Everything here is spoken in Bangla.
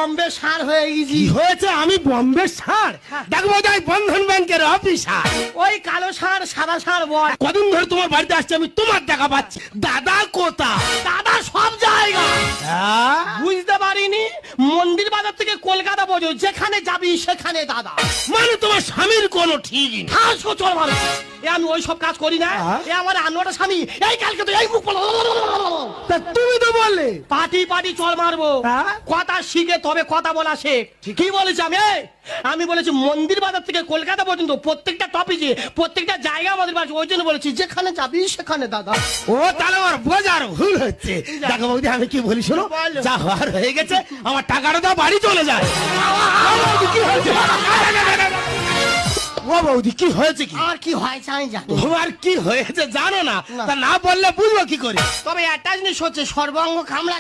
বম্বে সার হয়ে গেছি। কি হয়েছে? আমি বম্বে সার? দেখবো যাই বন্ধন ব্যাংকের অফিসার। ওই কালো সার সাদা সার বল। কদিন ধরে তোমার বাড়িতে আসছে, আমি তোমার দেখা পাচ্ছি। দাদা কোথা? দাদা সব জায়গা। হ্যাঁ? বুঝতে পারিনি, মন্দির বাজার থেকে কলকাতা পর্যন্ত যেখানে যাবি সেখানে দাদা। মানে তোমার স্বামীর কোনো ঠিকই নেই। হ্যাঁ চল মারো। এ আমি ওই সব কাজ করি না। হ্যাঁ? এ আমার আনোয়ারটা স্বামী, এই কালকে তো এই মুখ তা তুমি তো বললে। পাটি পাটি চল মারবো। হ্যাঁ? কথা শিখে তবে কথা বলা শেখ। কি বলেছি আমি? আমি বলেছি মন্দির বাজার থেকে কলকাতা পর্যন্ত প্রত্যেকটা টপিকে প্রত্যেকটা জায়গা আমাদের বাড়ি, ওই জন্য বলেছি যেখানে যাবি সেখানে দাদা। ও তাহলে আমার বোঝার ভুল হচ্ছে। দেখো বৌদি, আমি কি বলি শোনো, বলো। যা হওয়ার হয়ে গেছে, আমার টাকাটা দাও, বাড়ি চলে যায়। ও বৌদি, কি হয়েছে? ও বৌদি, কি হয়েছে? কি আর কি হয়েছে আমি জানি। তোমার কি হয়েছে জানো না? না। তা না বললে বুঝবো কি করে? তবে একটা জিনিস হচ্ছে, সর্বাঙ্গ কামড়া